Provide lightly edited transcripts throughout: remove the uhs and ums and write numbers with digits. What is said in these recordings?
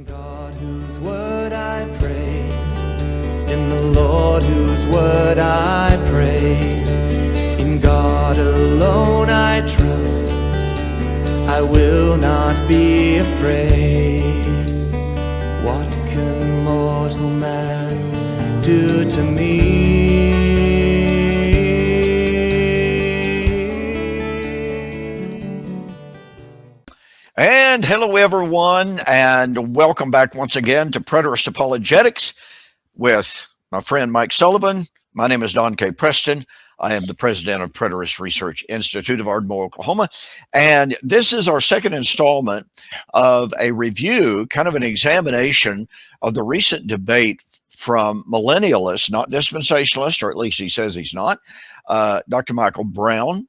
In God whose word I praise, in the Lord whose word I praise, in God alone I trust, I will not be afraid. What can mortal man do to me? And hello, everyone, and welcome back once again to Preterist Apologetics with my friend Mike Sullivan. My name is Don K. Preston. I am the president of Preterist Research Institute of Ardmore, Oklahoma. And this is our second installment of a review, kind of an examination of the recent debate from millennialists, not dispensationalists, or at least he says he's not, Dr. Michael Brown,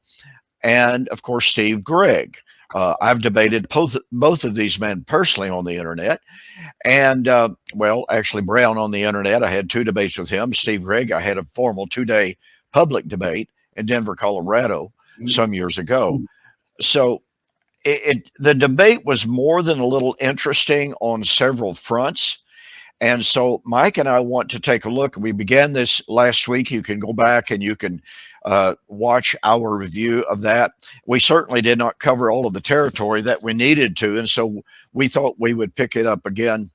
and of course, Steve Gregg. I've debated both of these men personally on the internet. And, actually, Brown on the internet, I had two debates with him. Steve Gregg, I had a formal 2-day public debate in Denver, Colorado some years ago. So the debate was more than a little interesting on several fronts. And so Mike and I want to take a look. We began this last week. You can go back and you can watch our review of that. We certainly did not cover all of the territory that we needed to. And so we thought we would pick it up again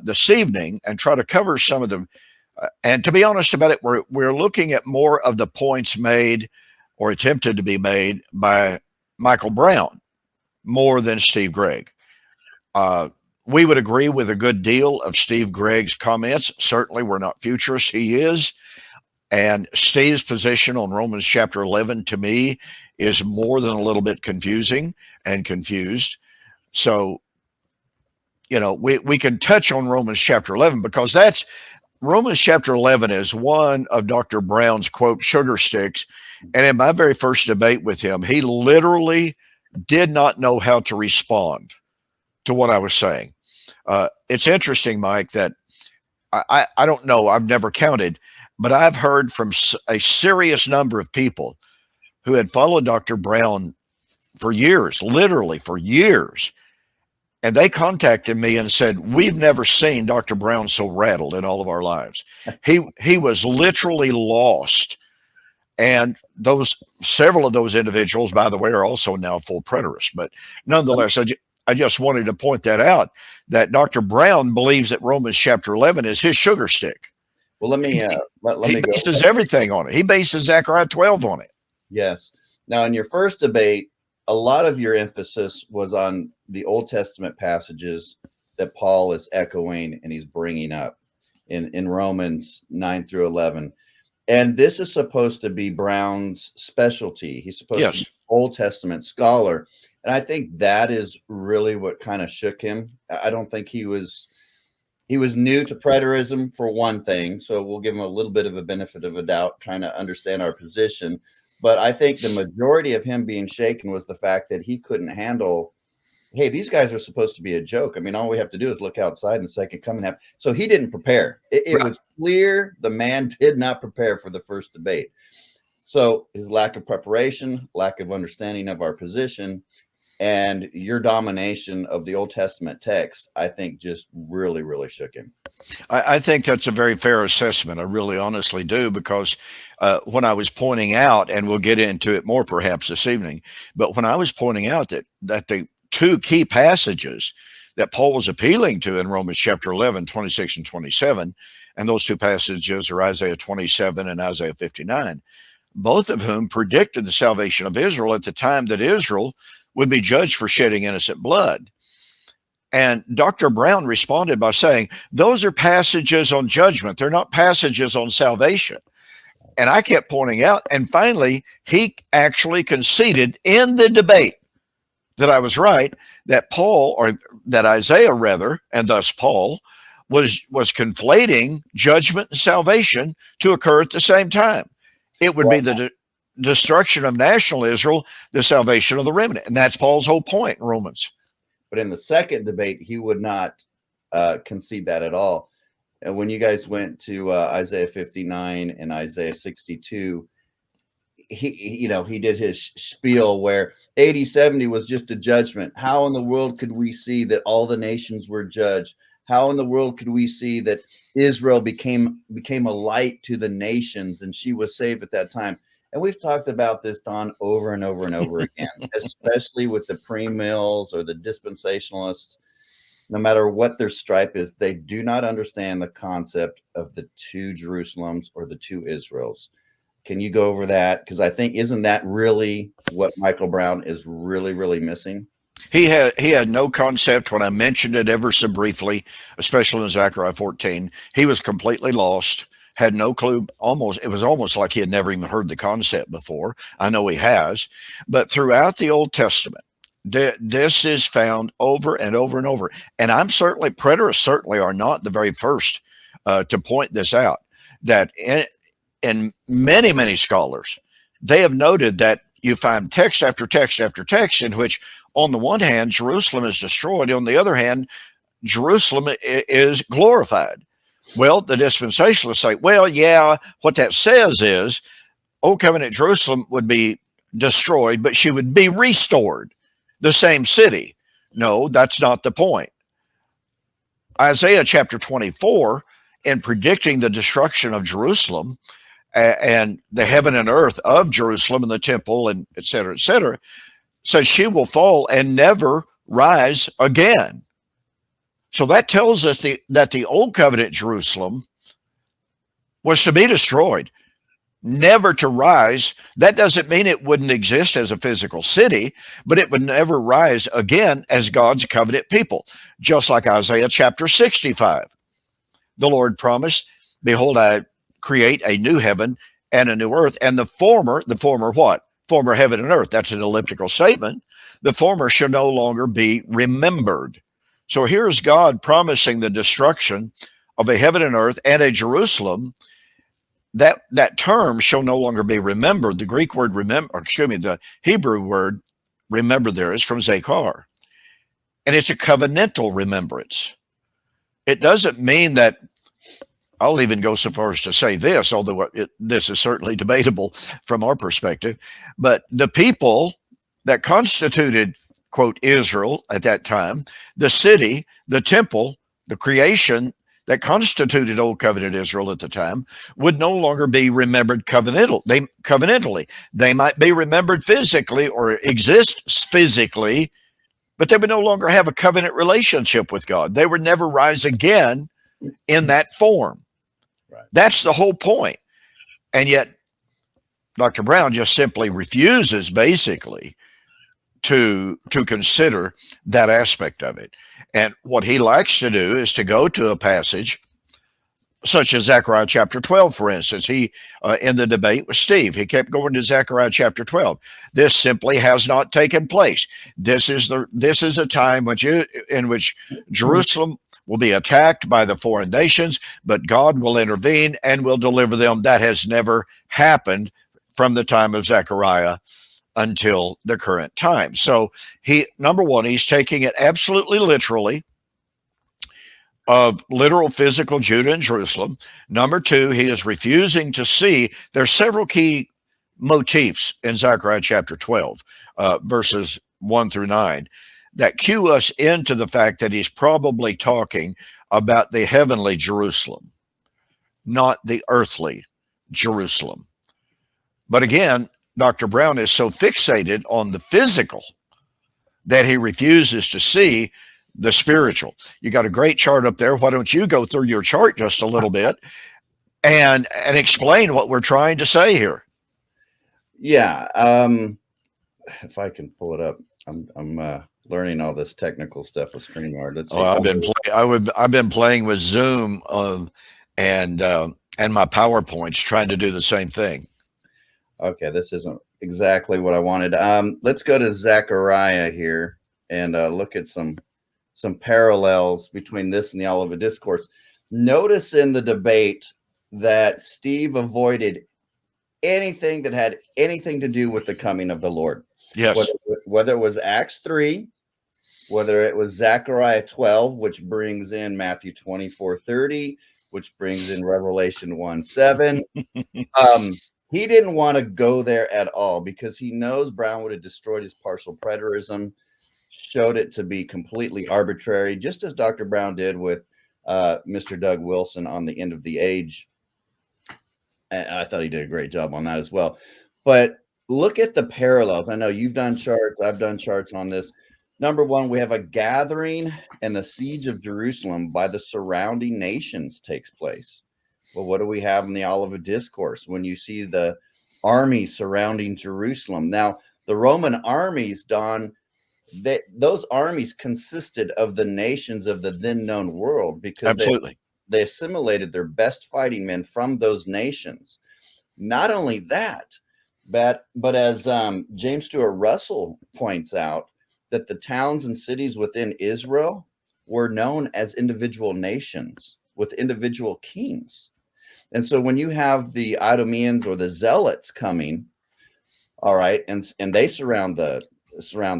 this evening and try to cover some of them. And to be honest about it, we're looking at more of the points made or attempted to be made by Michael Brown more than Steve Gregg. We would agree with a good deal of Steve Gregg's comments. Certainly, we're not futurists. He is. And Steve's position on Romans chapter 11, to me, is more than a little bit confusing and confused. So, we can touch on Romans chapter 11 because Romans chapter 11 is one of Dr. Brown's, quote, sugar sticks. And in my very first debate with him, he literally did not know how to respond to what I was saying. It's interesting, Mike, that I don't know, I've never counted, but I've heard from a serious number of people who had followed Dr. Brown for years, literally for years. And they contacted me and said, we've never seen Dr. Brown so rattled in all of our lives. He was literally lost. And several of those individuals, by the way, are also now full preterists. But nonetheless, I just wanted to point that out, that Dr. Brown believes that Romans chapter 11 is his sugar stick. Well, let me He bases everything on it. He bases Zechariah 12 on it. Yes. Now, in your first debate, a lot of your emphasis was on the Old Testament passages that Paul is echoing and he's bringing up in Romans 9 through 11. And this is supposed to be Brown's specialty. He's supposed to be an Old Testament scholar. And I think that is really what kind of shook him. I don't think he was new to preterism, for one thing. So we'll give him a little bit of a benefit of a doubt, trying to understand our position. But I think the majority of him being shaken was the fact that he couldn't handle, hey, these guys are supposed to be a joke. I mean, all we have to do is look outside and the second coming happen. So he didn't prepare. It was clear the man did not prepare for the first debate. So his lack of preparation, lack of understanding of our position, and your domination of the Old Testament text, I think just really, really shook him. I think that's a very fair assessment. I really honestly do, because when I was pointing out, and we'll get into it more perhaps this evening, but when I was pointing out that the two key passages that Paul was appealing to in Romans chapter 11, 26 and 27, and those two passages are Isaiah 27 and Isaiah 59, both of whom predicted the salvation of Israel at the time that Israel would be judged for shedding innocent blood. And Dr. Brown responded by saying, those are passages on judgment. They're not passages on salvation. And I kept pointing out, and finally, he actually conceded in the debate that I was right, that Isaiah rather, and thus Paul, was conflating judgment and salvation to occur at the same time. It would be the destruction of national Israel, the salvation of the remnant. And that's Paul's whole point in Romans. But in the second debate, he would not concede that at all. And when you guys went to Isaiah 59 and Isaiah 62, he did his spiel where 80-70 was just a judgment. How in the world could we see that all the nations were judged? How in the world could we see that Israel became a light to the nations and she was saved at that time? And we've talked about this, Don, over and over and over again, especially with the premills or the dispensationalists. No matter what their stripe is, they do not understand the concept of the two Jerusalems or the two Israels. Can you go over that? Because I think, isn't that really what Michael Brown is really, really missing? He had no concept when I mentioned it ever so briefly, especially in Zechariah 14. He was completely lost, had no clue. It was almost like he had never even heard the concept before. I know he has, but throughout the Old Testament, this is found over and over and over. And preterists certainly are not the very first to point this out, that in many, many scholars, they have noted that you find text after text after text in which, on the one hand, Jerusalem is destroyed. On the other hand, Jerusalem is glorified. Well, the dispensationalists say, well, yeah, what that says is Old Covenant Jerusalem would be destroyed, but she would be restored, the same city. No, that's not the point. Isaiah chapter 24, in predicting the destruction of Jerusalem and the heaven and earth of Jerusalem and the temple and et cetera, says she will fall and never rise again. So that tells us that the Old Covenant Jerusalem was to be destroyed, never to rise. That doesn't mean it wouldn't exist as a physical city, but it would never rise again as God's covenant people. Just like Isaiah chapter 65. The Lord promised, behold, I create a new heaven and a new earth, and the former what? Former heaven and earth. That's an elliptical statement. The former shall no longer be remembered. So here's God promising the destruction of a heaven and earth and a Jerusalem. That term shall no longer be remembered. The Greek word the Hebrew word remember there is from zakar. And it's a covenantal remembrance. It doesn't mean that, I'll even go so far as to say this, although this is certainly debatable from our perspective, but the people that constituted, quote, Israel at that time, the city, the temple, the creation that constituted Old Covenant Israel at the time, would no longer be remembered covenantally. They might be remembered physically or exist physically, but they would no longer have a covenant relationship with God. They would never rise again in that form. Right. That's the whole point. And yet, Dr. Brown just simply refuses, basically, to consider that aspect of it. And what he likes to do is to go to a passage such as Zechariah chapter 12, for instance. He, in the debate with Steve, he kept going to Zechariah chapter 12. This simply has not taken place. This is a time in which Jerusalem will be attacked by the foreign nations, but God will intervene and will deliver them. That has never happened from the time of Zechariah until the current time. So number one, he's taking it absolutely literally, of literal physical Judah and Jerusalem. Number two, he is refusing to see, there's several key motifs in Zechariah chapter 12, verses 1 through 9, that cue us into the fact that he's probably talking about the heavenly Jerusalem, not the earthly Jerusalem. But again, Dr. Brown is so fixated on the physical that he refuses to see the spiritual. You got a great chart up there. Why don't you go through your chart just a little bit and explain what we're trying to say here? Yeah. If I can pull it up, I'm learning all this technical stuff with StreamYard. Let's see. I've been playing with Zoom and my PowerPoints, trying to do the same thing. Okay, this isn't exactly what I wanted. Let's go to Zechariah here and look at some parallels between this and the Olivet Discourse. Notice in the debate that Steve avoided anything that had anything to do with the coming of the Lord. Yes. Whether it was Acts 3, whether it was Zechariah 12, which brings in Matthew 24:30, which brings in Revelation 1:7. he didn't want to go there at all because he knows Brown would have destroyed his partial preterism, showed it to be completely arbitrary, just as Dr. Brown did with Mr. Doug Wilson on the End of the Age. And I thought he did a great job on that as well. But look at the parallels. I know you've done charts. I've done charts on this. Number one, we have a gathering and the siege of Jerusalem by the surrounding nations takes place. Well, what do we have in the Olivet Discourse when you see the army surrounding Jerusalem? Now, the Roman armies, Don, those armies consisted of the nations of the then known world because Absolutely. they assimilated their best fighting men from those nations. Not only that, but as James Stuart Russell points out, that the towns and cities within Israel were known as individual nations with individual kings. And so when you have the Idumeans or the Zealots coming, all right, and they surround the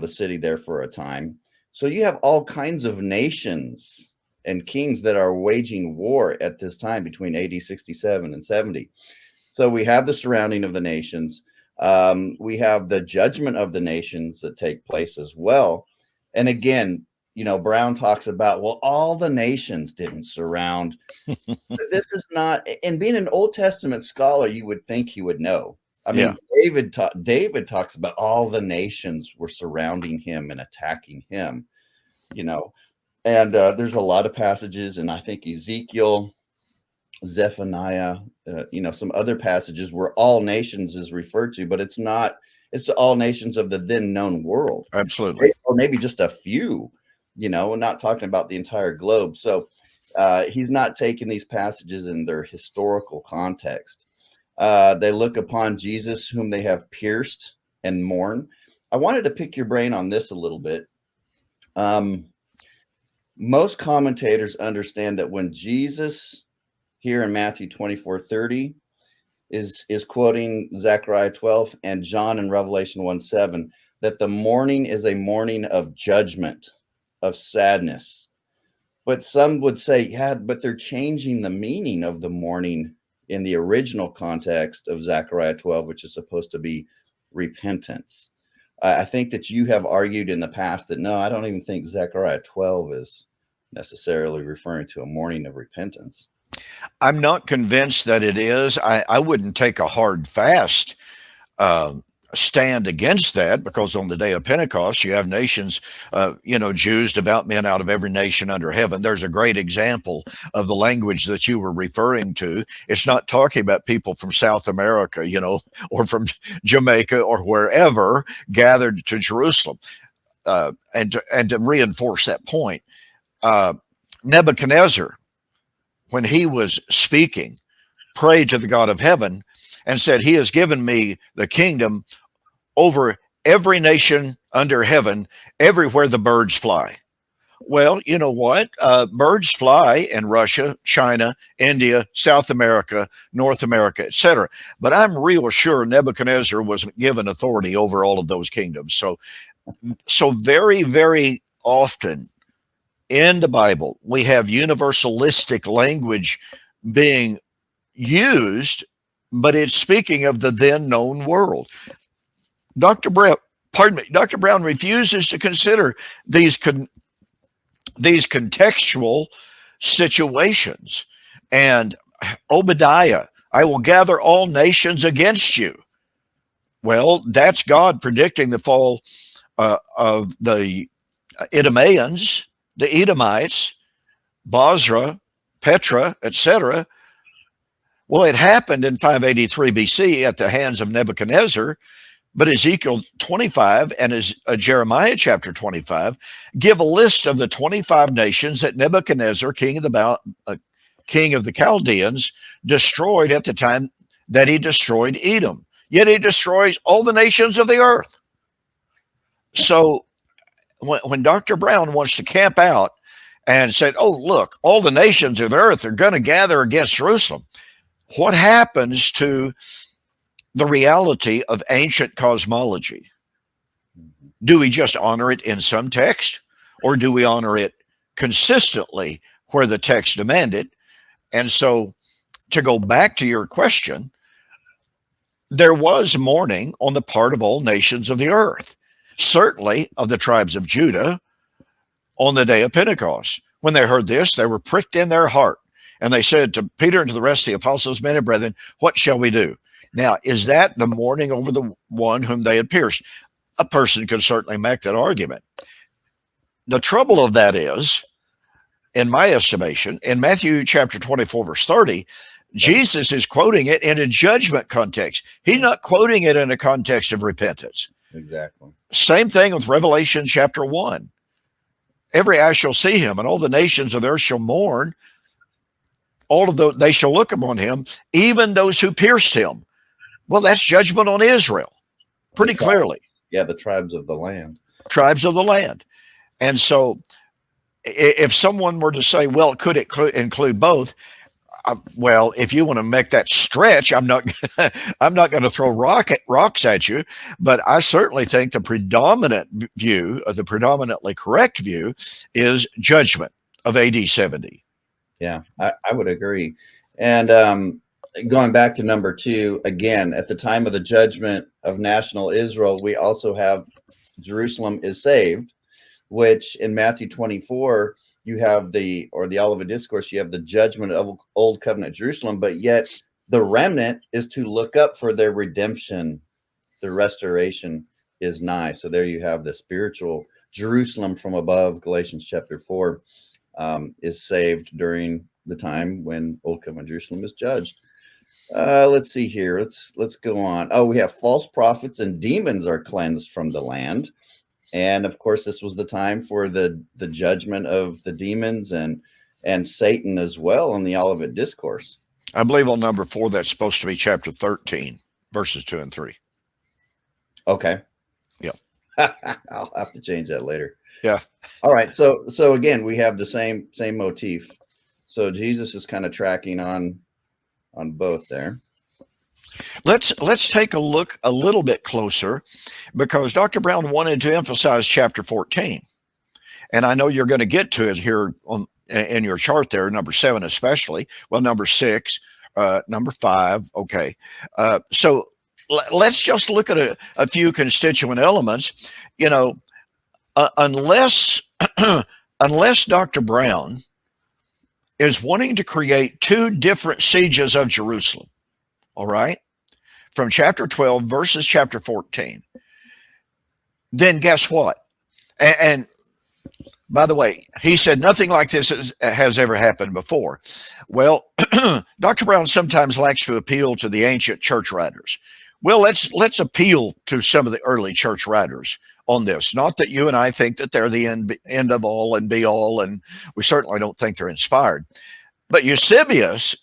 city there for a time. So you have all kinds of nations and kings that are waging war at this time between AD 67 and 70. So we have the surrounding of the nations. We have the judgment of the nations that take place as well. And again, Brown talks about, well, all the nations didn't surround. This is not, and being an Old Testament scholar, you would think he would know. I mean, David talks about all the nations were surrounding him and attacking him, and there's a lot of passages, and I think Ezekiel, Zephaniah, some other passages where all nations is referred to, but it's not. It's all nations of the then known world. Absolutely. Or maybe just a few, we're not talking about the entire globe. So he's not taking these passages in their historical context. They look upon Jesus, whom they have pierced, and mourn. I wanted to pick your brain on this a little bit. Most commentators understand that when Jesus here in Matthew 24:30 is quoting Zechariah 12 and John in Revelation 1:7, that the mourning is a mourning of judgment, of sadness. But some would say, yeah, but they're changing the meaning of the mourning in the original context of Zechariah 12, which is supposed to be repentance. I think that you have argued in the past that, no, I don't even think Zechariah 12 is necessarily referring to a mourning of repentance. I'm not convinced that it is. I wouldn't take a hard, fast stand against that, because on the day of Pentecost, you have nations, Jews, devout men out of every nation under heaven. There's a great example of the language that you were referring to. It's not talking about people from South America, or from Jamaica or wherever gathered to Jerusalem. And to reinforce that point, Nebuchadnezzar, when he was speaking, prayed to the God of heaven and said, he has given me the kingdom over every nation under heaven, everywhere the birds fly. Well, you know what? Birds fly in Russia, China, India, South America, North America, etc. But I'm real sure Nebuchadnezzar wasn't given authority over all of those kingdoms. So very, very often in the Bible, we have universalistic language being used, but it's speaking of the then known world. Dr. Brown refuses to consider these contextual situations. And Obadiah, I will gather all nations against you. Well, that's God predicting the fall of the Idumeans, the Edomites, Bozrah, Petra, etc. Well, it happened in 583 BC at the hands of Nebuchadnezzar, but Ezekiel 25 and Jeremiah chapter 25 give a list of the 25 nations that Nebuchadnezzar, king of the Chaldeans, destroyed at the time that he destroyed Edom. Yet he destroys all the nations of the earth. So when Dr. Brown wants to camp out and said, oh, look, all the nations of the earth are going to gather against Jerusalem, what happens to the reality of ancient cosmology? Do we just honor it in some text, or do we honor it consistently where the text demanded? And so, to go back to your question, there was mourning on the part of all nations of the earth, certainly of the tribes of Judah on the day of Pentecost. When they heard this, they were pricked in their heart. And they said to Peter and to the rest of the apostles, men and brethren, what shall we do? Now, is that the mourning over the one whom they had pierced? A person could certainly make that argument. The trouble of that is, in my estimation, in Matthew chapter 24, verse 30, Jesus is quoting it in a judgment context. He's not quoting it in a context of repentance. Exactly. Same thing with Revelation chapter 1. Every eye shall see him, and all the nations of the earth shall mourn. All of those, they shall look upon him, even those who pierced him. Well, that's judgment on Israel, pretty clearly. Yeah, the tribes of the land. Tribes of the land. And so if someone were to say, well, could it include both? Well, if you want to make that stretch, I'm not going to throw rocks at you, but I certainly think the predominant view, or the predominantly correct view, is judgment of AD 70. Yeah, I would agree. And going back to number 2, again, at the time of the judgment of national Israel, we also have Jerusalem is saved, which in Matthew 24, you have the Olivet Discourse, you have the judgment of Old Covenant Jerusalem, but yet the remnant is to look up for their redemption. The restoration is nigh. So there you have the spiritual Jerusalem from above. Galatians chapter 4 is saved during the time when Old Covenant Jerusalem is judged. Let's see here. Let's go on. Oh, we have false prophets and demons are cleansed from the land. And of course, this was the time for the judgment of the demons and Satan as well in the Olivet Discourse. I believe on number 4, that's supposed to be chapter 13, verses 2 and 3. Okay. Yeah. I'll have to change that later. Yeah. All right. So again, we have the same motif. So Jesus is kind of tracking on both there. Let's take a look a little bit closer, because Dr. Brown wanted to emphasize chapter 14. And I know you're going to get to it here in your chart there, number 7 especially. Well, number 6, number 5. Okay. So let's just look at a few constituent elements. You know, unless Dr. Brown is wanting to create 2 different sieges of Jerusalem, all right, from chapter 12 versus chapter 14, then guess what? And by the way, he said nothing like this has ever happened before. Well, Dr. Brown sometimes likes to appeal to the ancient church writers. Well, let's appeal to some of the early church writers on this. Not that you and I think that they're the end of all and be all, and we certainly don't think they're inspired. But Eusebius,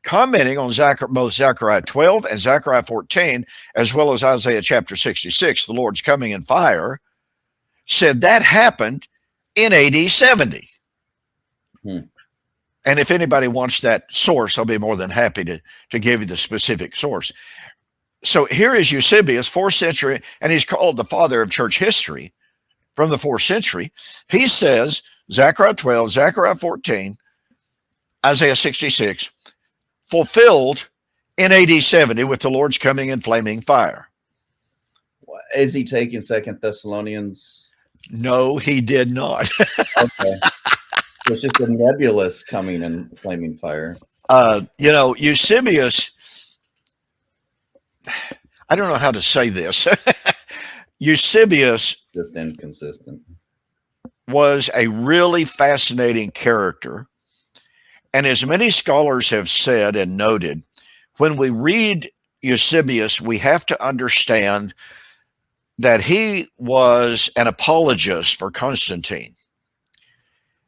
commenting on both Zechariah 12 and Zechariah 14, as well as Isaiah chapter 66, the Lord's coming in fire, said that happened in AD 70. And if anybody wants that source, I'll be more than happy to give you the specific source. So here is Eusebius, 4th century, and he's called the father of church history from the 4th century. He says Zechariah 12, Zechariah 14, Isaiah 66, fulfilled in AD 70 with the Lord's coming in flaming fire. Is he taking 2 Thessalonians? No, he did not. Okay. It's just a nebulous coming in flaming fire. Eusebius, I don't know how to say this. Eusebius Just inconsistent. Was a really fascinating character. And as many scholars have said and noted, when we read Eusebius, we have to understand that he was an apologist for Constantine.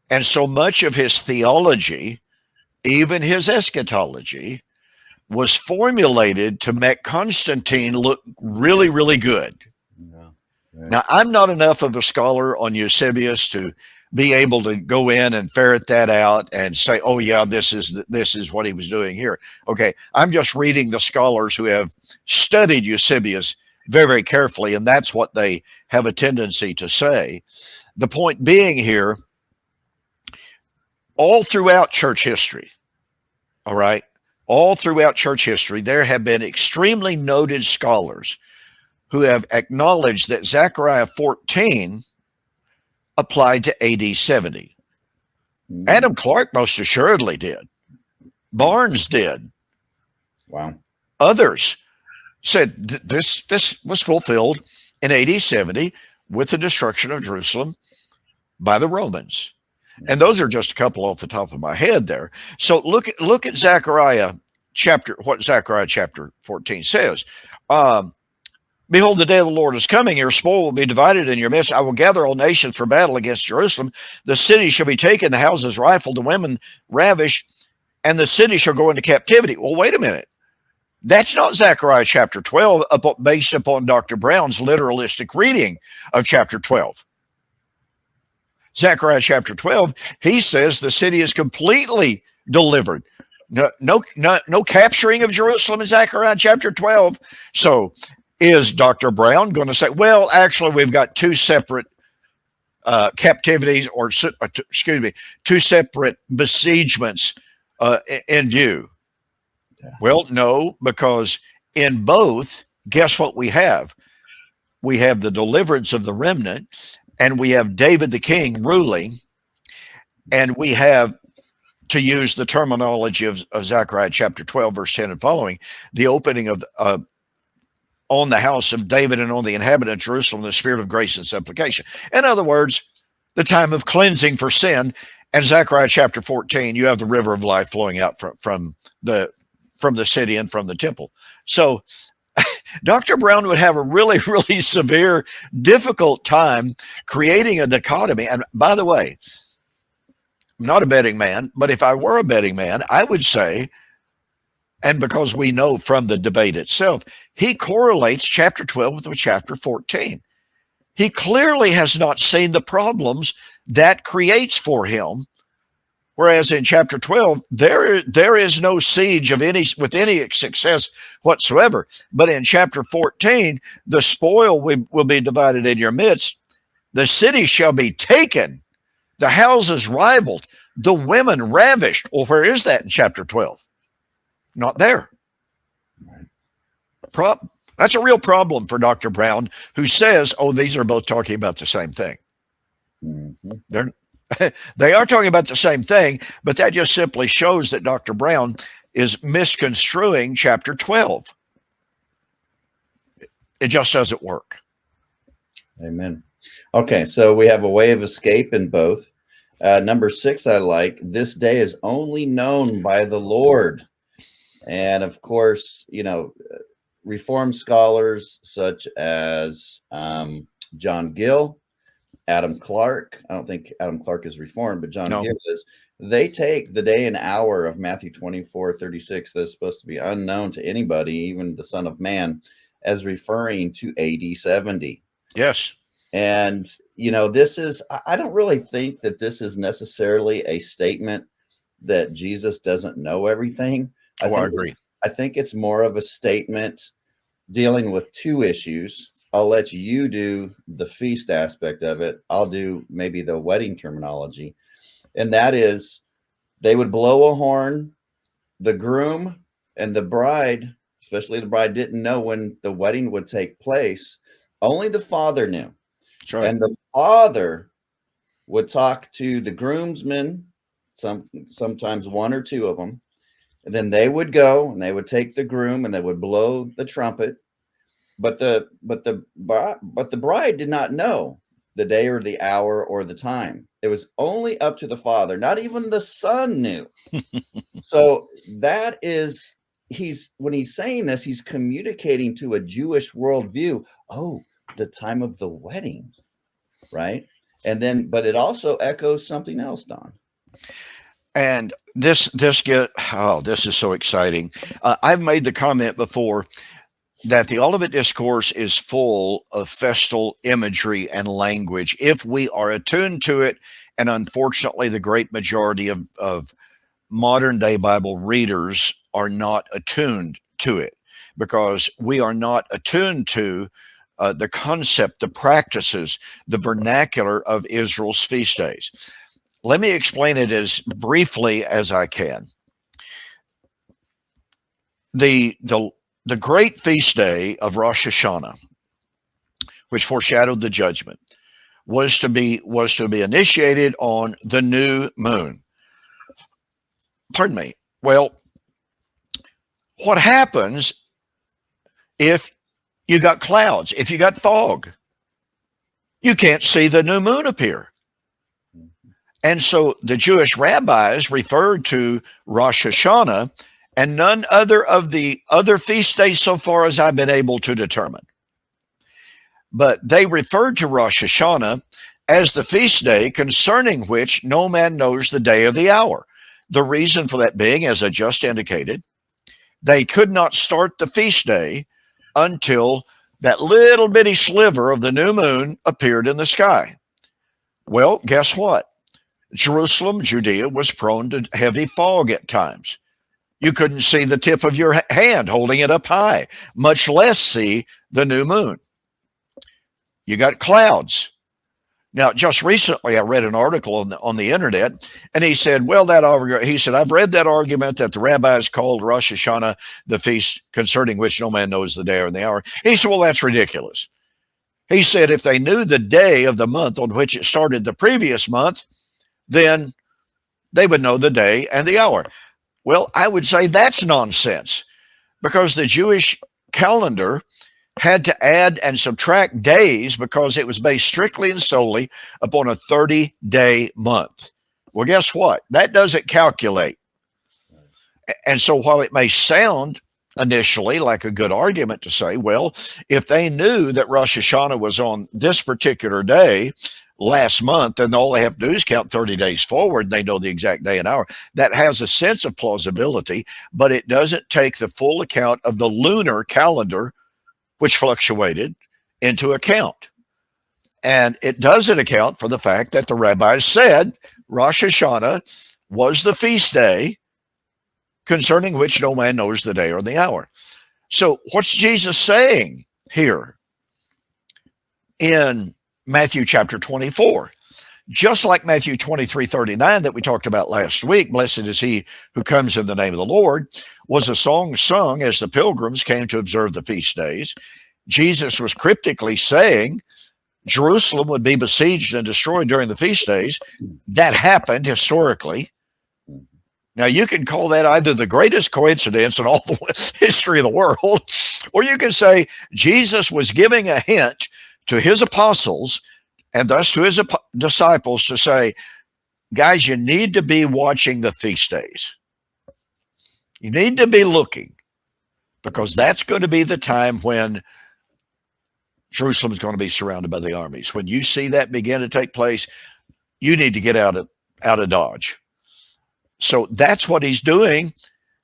And so much of his theology, even his eschatology, was formulated to make Constantine look really, really good. Yeah, right. Now, I'm not enough of a scholar on Eusebius to be able to go in and ferret that out and say, oh yeah, this is what he was doing here. Okay, I'm just reading the scholars who have studied Eusebius very, very carefully, and that's what they have a tendency to say. The point being here, all throughout church history, all right, all throughout church history, there have been extremely noted scholars who have acknowledged that Zechariah 14 applied to AD 70. Adam Clarke most assuredly did. Barnes did. Wow. Others said this was fulfilled in AD 70 with the destruction of Jerusalem by the Romans. And those are just a couple off the top of my head there. So look at Zechariah what Zechariah chapter 14 says. Behold, the day of the Lord is coming. Your spoil will be divided in your midst. I will gather all nations for battle against Jerusalem. The city shall be taken, the houses rifled, the women ravished, and the city shall go into captivity. Well, wait a minute. That's not Zechariah chapter 12 based upon Dr. Brown's literalistic reading of chapter 12. Zechariah chapter 12, he says the city is completely delivered. No capturing of Jerusalem in Zechariah chapter 12. So is Dr. Brown going to say, well, actually, we've got two separate captivities, or excuse me, two separate besiegements in view? Yeah. Well, no, because in both, guess what we have? We have the deliverance of the remnant, and we have David the king ruling, and we have, to use the terminology of Zechariah chapter 12, verse 10 and following, the opening of on the house of David and on the inhabitant of Jerusalem, the spirit of grace and supplication. In other words, the time of cleansing for sin. And Zechariah chapter 14, you have the river of life flowing out from the city and from the temple. So Dr. Brown would have a really, really severe, difficult time creating a dichotomy. And by the way, I'm not a betting man, but if I were a betting man, I would say, and because we know from the debate itself, he correlates chapter 12 with chapter 14. He clearly has not seen the problems that creates for him. Whereas in chapter 12, there is no siege of with any success whatsoever. But in chapter 14, the spoil will be divided in your midst. The city shall be taken, the houses rivaled, the women ravished. Well, where is that in chapter 12? Not there. That's a real problem for Dr. Brown, who says, oh, these are both talking about the same thing. Mm-hmm. They are talking about the same thing, but that just simply shows that Dr. Brown is misconstruing chapter 12. It just doesn't work. Amen. Okay, so we have a way of escape in both. Number 6, I like, this day is only known by the Lord. And of course, Reformed scholars such as John Gill, Adam Clarke. I don't think Adam Clarke is Reformed, but John Gill is. They take the day and hour of Matthew 24:36 that's supposed to be unknown to anybody, even the Son of Man, as referring to AD 70. Yes. And, this is, I don't really think that this is necessarily a statement that Jesus doesn't know everything. I agree. I think it's more of a statement dealing with two issues. I'll let you do the feast aspect of it. I'll do maybe the wedding terminology. And that is, they would blow a horn. The groom and the bride, especially the bride, didn't know when the wedding would take place. Only the father knew. Right. And the father would talk to the groomsmen, sometimes one or two of them. And then they would go and they would take the groom and they would blow the trumpet. But the bride did not know the day or the hour or the time. It was only up to the father. Not even the son knew. So that is, when he's saying this, he's communicating to a Jewish worldview. Oh, the time of the wedding, right? And then, but it also echoes something else, Don. And this is so exciting. I've made the comment before that the Olivet Discourse is full of festal imagery and language if we are attuned to it. And unfortunately, the great majority of modern day Bible readers are not attuned to it, because we are not attuned to the concept, the practices, the vernacular of Israel's feast days. Let me explain it as briefly as I can. the great feast day of Rosh Hashanah, which foreshadowed the judgment, was to be initiated on the new moon. Pardon me. Well, what happens if you got clouds, if you got fog? You can't see the new moon appear. And so the Jewish rabbis referred to Rosh Hashanah and none other of the other feast days so far as I've been able to determine. But they referred to Rosh Hashanah as the feast day concerning which no man knows the day or the hour. The reason for that being, as I just indicated, they could not start the feast day until that little bitty sliver of the new moon appeared in the sky. Well, guess what? Jerusalem, Judea, was prone to heavy fog at times. You couldn't see the tip of your hand holding it up high, much less see the new moon. You got clouds. Now, just recently, I read an article on the internet, and he said, I've read that argument that the rabbis called Rosh Hashanah the feast concerning which no man knows the day or the hour. He said, well, that's ridiculous. He said, if they knew the day of the month on which it started the previous month, then they would know the day and the hour. Well, I would say that's nonsense, because the Jewish calendar had to add and subtract days because it was based strictly and solely upon a 30-day month. Well, guess what? That doesn't calculate. And so while it may sound initially like a good argument to say, well, if they knew that Rosh Hashanah was on this particular day last month, then all they have to do is count 30 days forward and they know the exact day and hour. That has a sense of plausibility, but it doesn't take the full account of the lunar calendar, which fluctuated, into account. And it doesn't account for the fact that the rabbis said Rosh Hashanah was the feast day concerning which no man knows the day or the hour. So what's Jesus saying here in Matthew chapter 24? Just like Matthew 23:39 that we talked about last week, blessed is he who comes in the name of the Lord, was a song sung as the pilgrims came to observe the feast days. Jesus was cryptically saying Jerusalem would be besieged and destroyed during the feast days. That happened historically. Now, you can call that either the greatest coincidence in all the history of the world, or you can say Jesus was giving a hint to his apostles and thus to his disciples to say, guys, you need to be watching the feast days. You need to be looking, because that's going to be the time when Jerusalem is going to be surrounded by the armies. When you see that begin to take place, you need to get out of Dodge. So that's what he's doing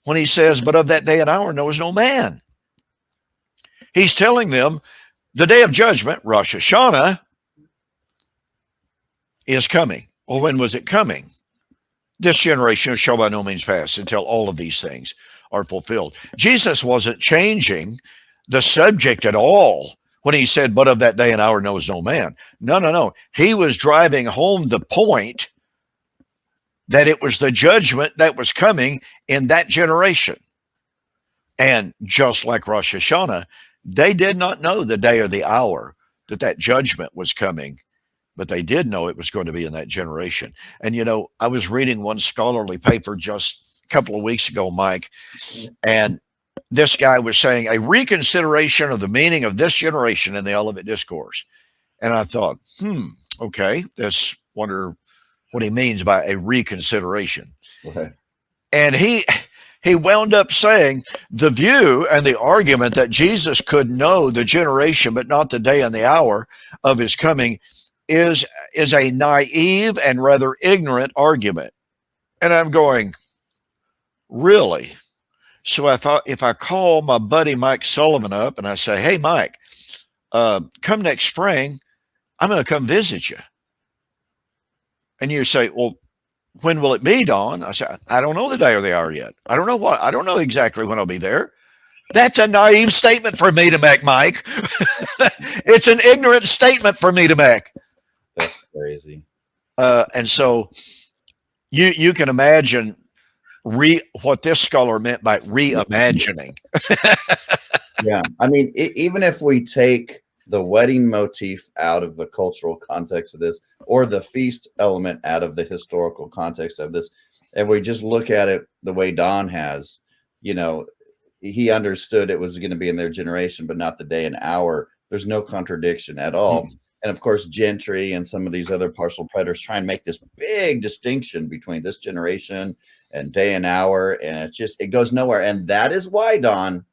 when he says, but of that day and hour knows no man. He's telling them the day of judgment, Rosh Hashanah, is coming. Well, when was it coming? This generation shall by no means pass until all of these things are fulfilled. Jesus wasn't changing the subject at all when he said, but of that day and hour knows no man. No. He was driving home the point that it was the judgment that was coming in that generation. And just like Rosh Hashanah, they did not know the day or the hour that judgment was coming, but they did know it was going to be in that generation. And, I was reading one scholarly paper just a couple of weeks ago, Mike, and this guy was saying a reconsideration of the meaning of this generation in the Olivet Discourse. And I thought, okay, let's wonder what he means by a reconsideration. Okay. And he wound up saying the view and the argument that Jesus could know the generation but not the day and the hour of his coming is a naive and rather ignorant argument. And I'm going, really? So if I call my buddy Mike Sullivan up and I say, hey, Mike, come next spring, I'm going to come visit you. And you say, well, when will it be, Don? I say, I don't know the day or the hour yet. I don't know I don't know exactly when I'll be there. That's a naive statement for me to make, Mike. It's an ignorant statement for me to make. That's crazy. And so you can imagine what this scholar meant by reimagining. Yeah. I mean, even if we take the wedding motif out of the cultural context of this, or the feast element out of the historical context of this, and we just look at it the way Don has, you know, he understood it was going to be in their generation, but not the day and hour. There's no contradiction at all. And of course, Gentry and some of these other partial preterists try and make this big distinction between this generation and day and hour. And it goes nowhere. And that is why, Don,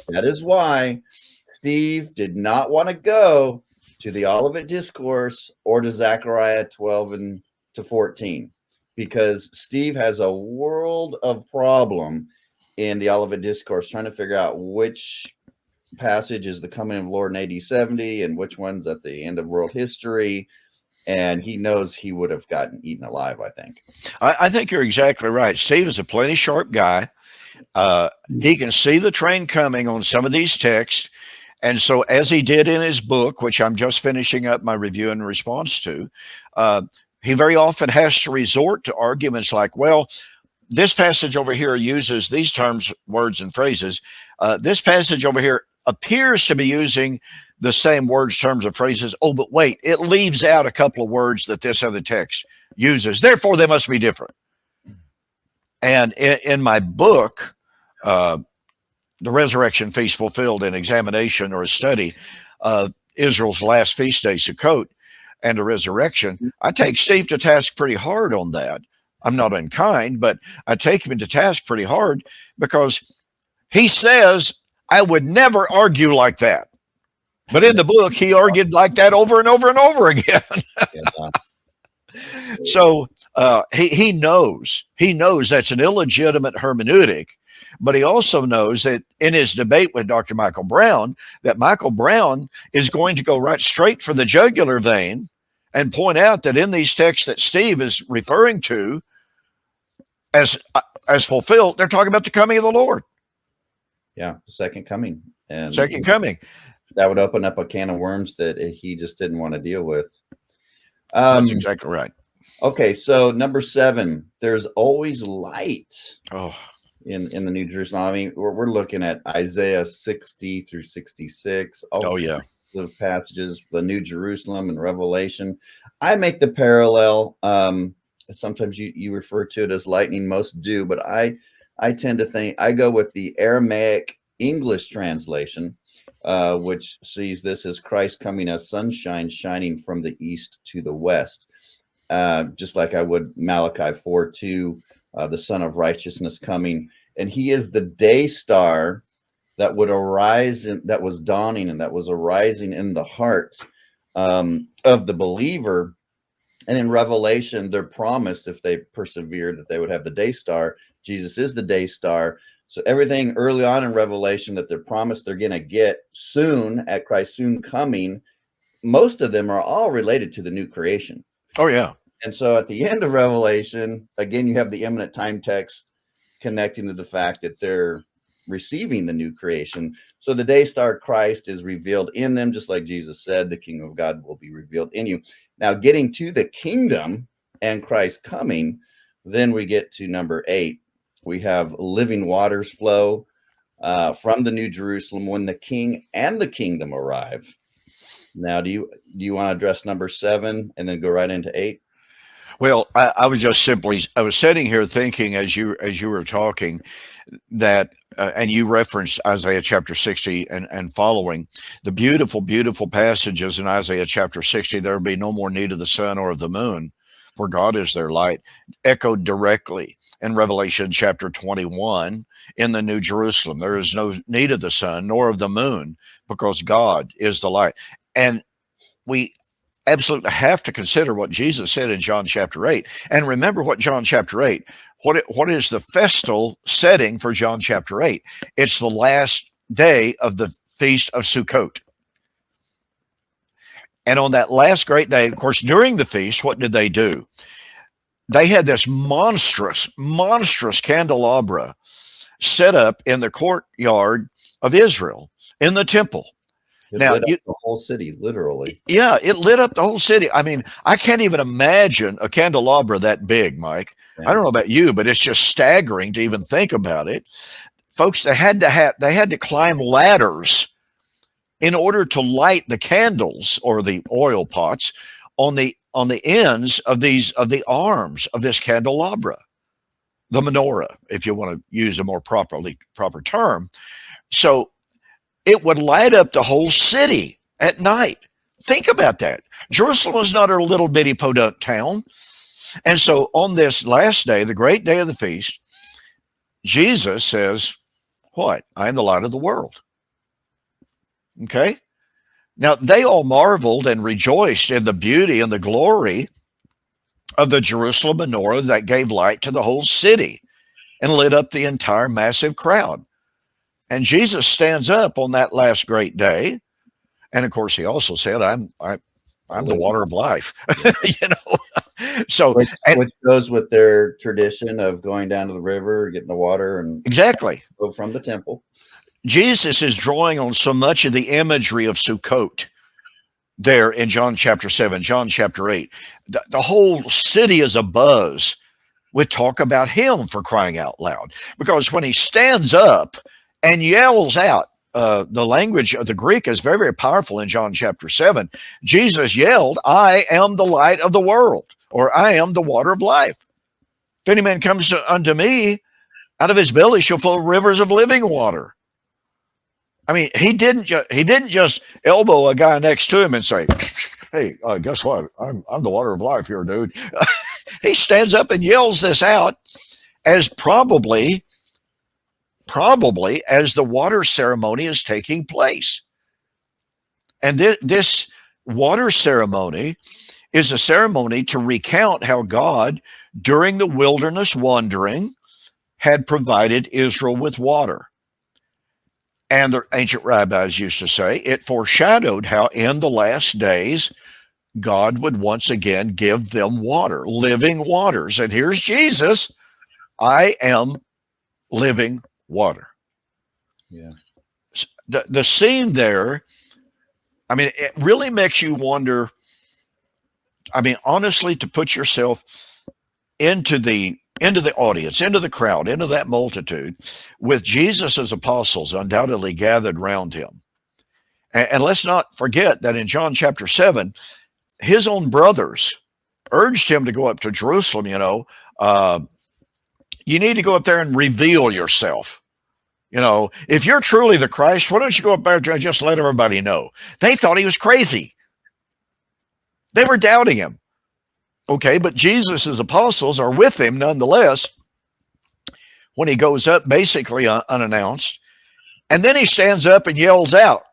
that is why Steve did not want to go to the Olivet Discourse or to Zechariah 12 and to 14, because Steve has a world of problem in the Olivet Discourse trying to figure out which passage is the coming of the Lord in AD 70 and which one's at the end of world history. And he knows he would have gotten eaten alive, I think. I think you're exactly right. Steve is a plenty sharp guy. He can see the train coming on some of these texts. And so, as he did in his book, which I'm just finishing up my review in response to, he very often has to resort to arguments like, well, this passage over here uses these terms, words, and phrases. This passage over here appears to be using the same words, terms, and phrases. Oh, but wait, it leaves out a couple of words that this other text uses. Therefore, they must be different. And in my book, The Resurrection Feast Fulfilled, an examination or a study of Israel's last feast day, Sukkot, and the resurrection, I take Steve to task pretty hard on that. I'm not unkind, but I take him to task pretty hard because he says, I would never argue like that. But in the book, he argued like that over and over and over again. So he knows that's an illegitimate hermeneutic, but he also knows that in his debate with Dr. Michael Brown, that Michael Brown is going to go right straight for the jugular vein and point out that in these texts that Steve is referring to as fulfilled, they're talking about the coming of the Lord. Yeah, the second coming. And second coming. That would open up a can of worms that he just didn't want to deal with. That's exactly right. Okay, so number 7, there's always light. Oh, in the New Jerusalem. I mean, we're looking at Isaiah 60 through 66. Yeah. The passages, the New Jerusalem and Revelation. I make the parallel. Sometimes you refer to it as lightning, most do, but I tend to think I go with the Aramaic English translation, which sees this as Christ coming as sunshine shining from the east to the west. Just like I would Malachi 4:2, the Son of Righteousness coming. And he is the day star that would arise, that was dawning and that was arising in the heart of the believer. And in Revelation, they're promised, if they persevere, that they would have the day star. Jesus is the day star. So everything early on in Revelation that they're promised they're going to get soon, at Christ's soon coming, most of them are all related to the new creation. Oh, yeah. And so at the end of Revelation, again, you have the imminent time text connecting to the fact that they're receiving the new creation. So the day star Christ is revealed in them, just like Jesus said, the kingdom of God will be revealed in you. Now, getting to the kingdom and Christ coming, then we get to number 8. We have living waters flow from the New Jerusalem when the king and the kingdom arrive. Now, do you want to address number 7 and then go right into 8? Well, I was just simply, I was sitting here thinking as you were talking that, and you referenced Isaiah chapter 60 and following, the beautiful, beautiful passages in Isaiah chapter 60, there will be no more need of the sun or of the moon, for God is their light, echoed directly in Revelation chapter 21 in the New Jerusalem. There is no need of the sun nor of the moon because God is the light. And we absolutely have to consider what Jesus said in John chapter 8. And remember what John chapter 8, what is the festal setting for John chapter 8? It's the last day of the Feast of Sukkot. And on that last great day, of course, during the feast, what did they do? They had this monstrous, monstrous candelabra set up in the courtyard of Israel, in the temple. It Now, lit up the whole city, literally. yeah, it lit up the whole city. I mean, I can't even imagine a candelabra that big, Mike. Yeah. I don't know about you, but it's just staggering to even think about it. Folks, they had to climb ladders in order to light the candles or the oil pots on the ends of the arms of this candelabra, the menorah, if you want to use a more proper term. So it would light up the whole city at night. Think about that. Jerusalem was not a little bitty podunk town. And so on this last day, the great day of the feast, Jesus says, what? I am the light of the world. Okay? Now, they all marveled and rejoiced in the beauty and the glory of the Jerusalem menorah that gave light to the whole city and lit up the entire massive crowd. And Jesus stands up on that last great day. And of course, he also said, I'm the water of life. You know? So which goes with their tradition of going down to the river, getting the water, and exactly go from the temple. Jesus is drawing on so much of the imagery of Sukkot there in John chapter 7, John chapter 8. The whole city is abuzz with talk about him, for crying out loud. Because when he stands up and yells out, the language of the Greek is very, very powerful in John chapter 7. Jesus yelled, I am the light of the world, or I am the water of life. If any man comes unto me, out of his belly shall flow rivers of living water. I mean, he didn't just elbow a guy next to him and say, hey, guess what? I'm the water of life here, dude. He stands up and yells this out as probably as the water ceremony is taking place. And this water ceremony is a ceremony to recount how God, during the wilderness wandering, had provided Israel with water. And the ancient rabbis used to say it foreshadowed how in the last days, God would once again give them water, living waters. And here's Jesus. I am living water. Yeah. The scene there, I mean, it really makes you wonder. I mean, honestly, to put yourself into the audience, into the crowd, into that multitude, with Jesus' apostles undoubtedly gathered round him. And let's not forget that in John chapter 7, his own brothers urged him to go up to Jerusalem. You need to go up there and reveal yourself. If you're truly the Christ, why don't you go up there and just let everybody know? They thought he was crazy. They were doubting him. Okay, but Jesus' apostles are with him nonetheless when he goes up basically unannounced. And then he stands up and yells out,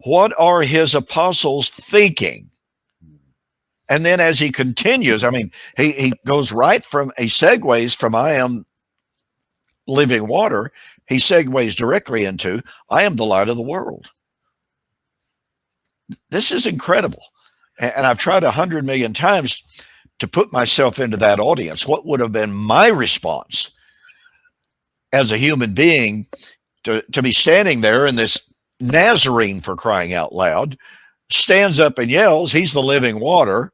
what are his apostles thinking? And then as he continues, I mean, he goes right from, he segues from I am living water, he segues directly into I am the light of the world. This is incredible. And I've tried 100 million times to put myself into that audience. What would have been my response as a human being to be standing there, and this Nazarene, for crying out loud, stands up and yells, he's the living water.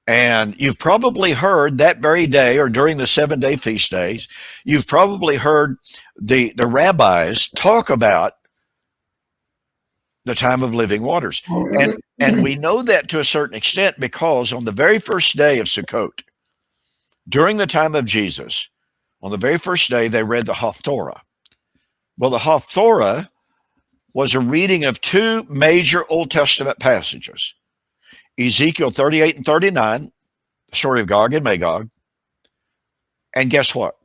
And you've probably heard that very day, or during the 7-day feast days, you've probably heard the rabbis talk about the time of living waters. And we know that to a certain extent because on the very first day of Sukkot, during the time of Jesus, on the very first day, they read the Haftorah. Well, the Haftorah was a reading of two major Old Testament passages, Ezekiel 38 and 39, the story of Gog and Magog, and guess what?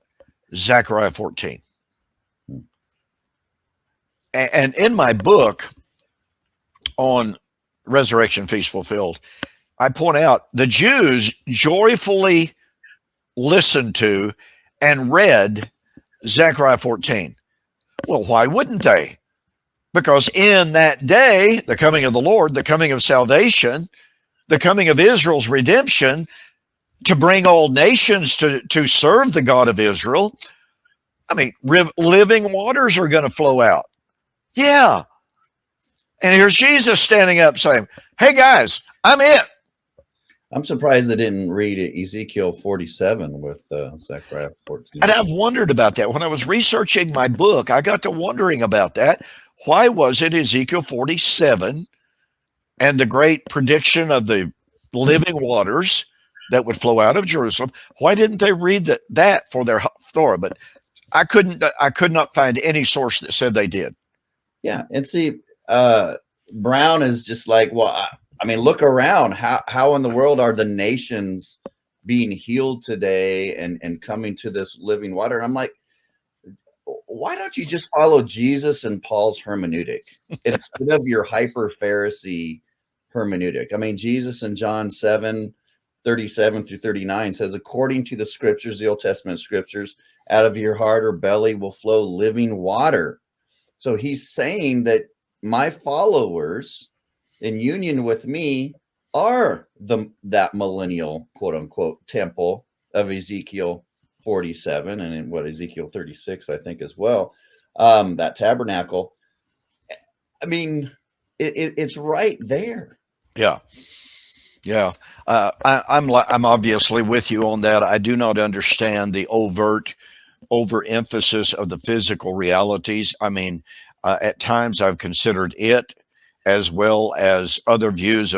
Zechariah 14. And in my book on Resurrection Feast Fulfilled, I point out the Jews joyfully listened to and read Zechariah 14. Well, why wouldn't they? Because in that day, the coming of the Lord, the coming of salvation, the coming of Israel's redemption, to bring all nations to serve the God of Israel, I mean, living waters are going to flow out. Yeah, And here's Jesus standing up saying, hey guys, I'm it. I'm surprised they didn't read Ezekiel 47 with Zechariah 14. And I've wondered about that. When I was researching my book, I got to wondering about that. Why was it Ezekiel 47 and the great prediction of the living waters that would flow out of Jerusalem? Why didn't they read that for their Torah? But I could not find any source that said they did. Yeah, and see, Brown is just like, well, I mean, look around. How in the world are the nations being healed today and coming to this living water? And I'm like, why don't you just follow Jesus and Paul's hermeneutic instead of your hyper Pharisee hermeneutic? I mean, Jesus in John 7:37 through 39 says, according to the scriptures, the Old Testament scriptures, out of your heart or belly will flow living water. So he's saying that my followers in union with me are that millennial, quote unquote, temple of Ezekiel 47 and in what Ezekiel 36, I think, as well. That tabernacle. I mean, it's right there. Yeah. Yeah. I'm obviously with you on that. I do not understand the overemphasis of the physical realities. I mean, at times I've considered it, as well as other views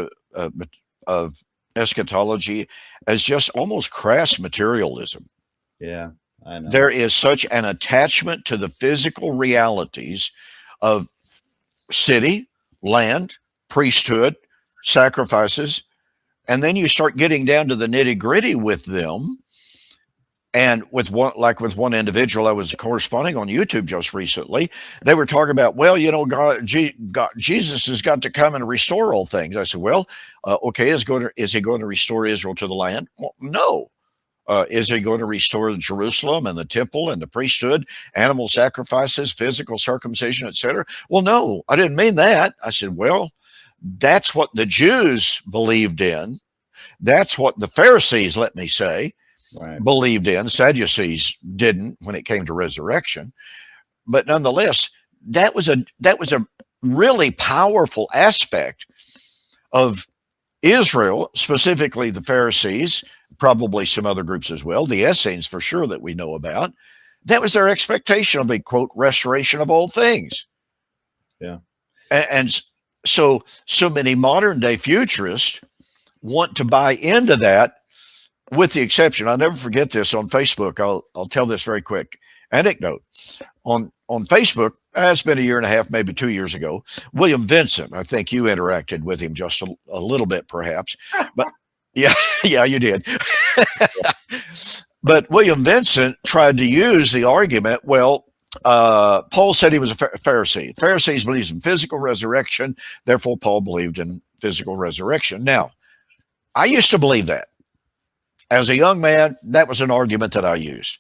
of eschatology, as just almost crass materialism. Yeah, I know. There is such an attachment to the physical realities of city, land, priesthood, sacrifices, and then you start getting down to the nitty gritty with them. And with one individual I was corresponding on YouTube just recently, they were talking about, well, you know, Jesus has got to come and restore all things. I said, well, okay, is he going to restore Israel to the land? Well, no. Is he going to restore Jerusalem and the temple and the priesthood, animal sacrifices, physical circumcision, etc.? Well, no, I didn't mean that. I said, well, that's what the Jews believed in. That's what the Pharisees, let me say, believed in. Sadducees didn't when it came to resurrection. But nonetheless, that was a really powerful aspect of Israel, specifically the Pharisees, probably some other groups as well, the Essenes for sure that we know about. That was their expectation of the, quote, restoration of all things. Yeah. And so many modern day futurists want to buy into that, with the exception, I'll never forget this on Facebook. I'll tell this very quick anecdote. On Facebook, it's been a year and a half, maybe 2 years ago, William Vincent, I think you interacted with him just a little bit perhaps, but yeah, you did. But William Vincent tried to use the argument, well, Paul said he was a Pharisee. Pharisees believed in physical resurrection, therefore Paul believed in physical resurrection. Now, I used to believe that. As a young man, that was an argument that I used.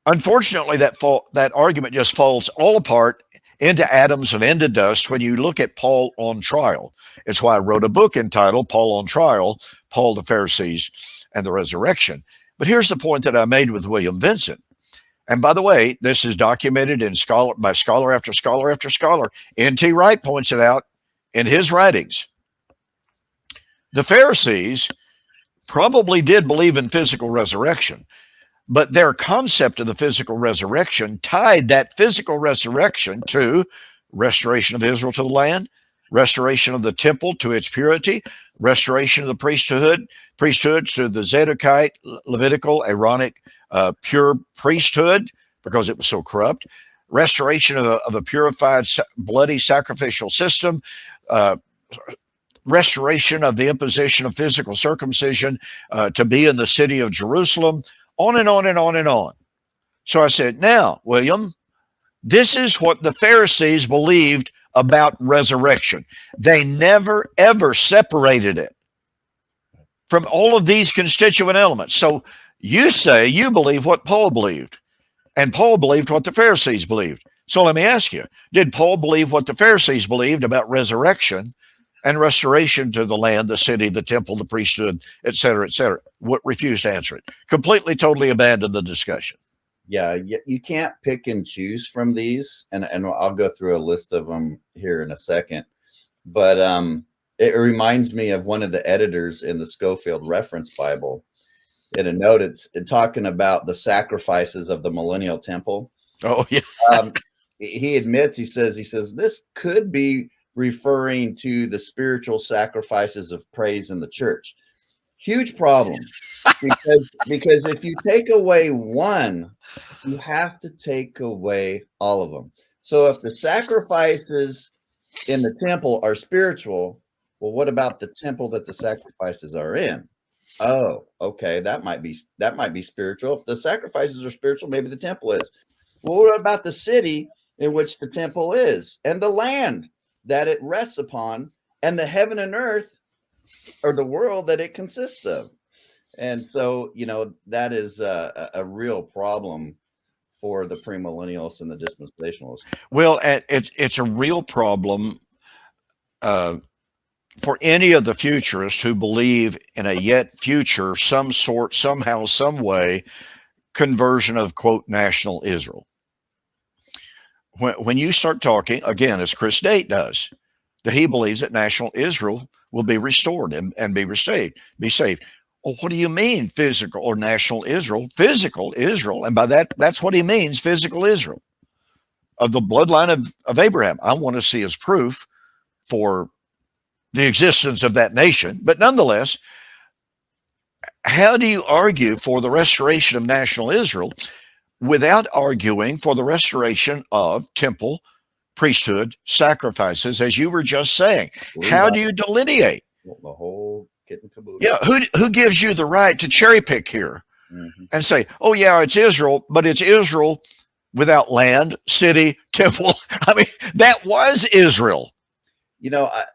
Unfortunately, that argument just falls all apart into atoms and into dust when you look at Paul on trial. It's why I wrote a book entitled Paul on Trial, Paul, the Pharisees, and the Resurrection. But here's the point that I made with William Vincent. And by the way, this is documented by scholar after scholar after scholar. N.T. Wright points it out in his writings. The Pharisees probably did believe in physical resurrection, but their concept of the physical resurrection tied that physical resurrection to restoration of Israel to the land, restoration of the temple to its purity, restoration of the priesthood to the Zadokite, Levitical, Aaronic, pure priesthood, because it was so corrupt, restoration of a purified, bloody sacrificial system, restoration of the imposition of physical circumcision to be in the city of Jerusalem, on and on and on and on. So I said, now, William, this is what the Pharisees believed about resurrection. They never, ever separated it from all of these constituent elements. So you say you believe what Paul believed, and Paul believed what the Pharisees believed. So let me ask you, did Paul believe what the Pharisees believed about resurrection and restoration to the land, the city, the temple, the priesthood, et cetera, et cetera? What refused to answer it? Completely, totally abandoned the discussion. Yeah, you can't pick and choose from these, and I'll go through a list of them here in a second. But it reminds me of one of the editors in the Schofield Reference Bible. In a note, it's talking about the sacrifices of the Millennial Temple. Oh, yeah. He admits, he says, this could be referring to the spiritual sacrifices of praise in the church. Huge problem, because if you take away one, you have to take away all of them. So if the sacrifices in the temple are spiritual, well, what about the temple that the sacrifices are in? Oh, okay, that might be spiritual. If the sacrifices are spiritual, maybe the temple is. Well, what about the city in which the temple is, and the land that it rests upon, and the heaven and earth, or the world that it consists of? And so, that is a real problem for the premillennialists and the dispensationalists. Well, it's a real problem for any of the futurists who believe in a yet future, some sort, somehow, some way, conversion of, quote, national Israel. When you start talking, again, as Chris Date does, that he believes that national Israel will be restored and be saved. Well, what do you mean physical or national Israel? Physical Israel. And by that's what he means, physical Israel of the bloodline of Abraham. I want to see as proof for the existence of that nation. But nonetheless, how do you argue for the restoration of national Israel without arguing for the restoration of temple, priesthood, sacrifices, as you were just saying? How do you delineate? The whole kit and caboodle. Yeah, who gives you the right to cherry pick here and say, oh, yeah, it's Israel, but it's Israel without land, city, temple? I mean, that was Israel.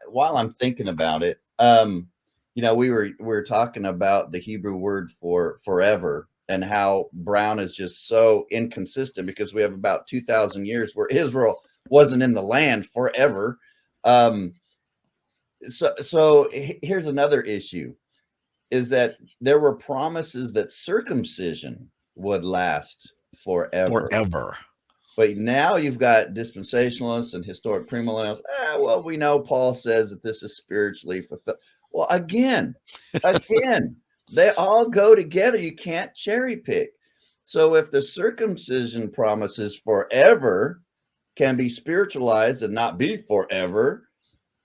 While I'm thinking about it, we were talking about the Hebrew word for forever, and how Brown is just so inconsistent, because we have about 2,000 years where Israel wasn't in the land forever. So here's another issue, is that there were promises that circumcision would last forever. But now you've got dispensationalists and historic premillennials. Well, we know Paul says that this is spiritually fulfilled. Well, again, they all go together. You can't cherry pick. So if the circumcision promises forever can be spiritualized and not be forever,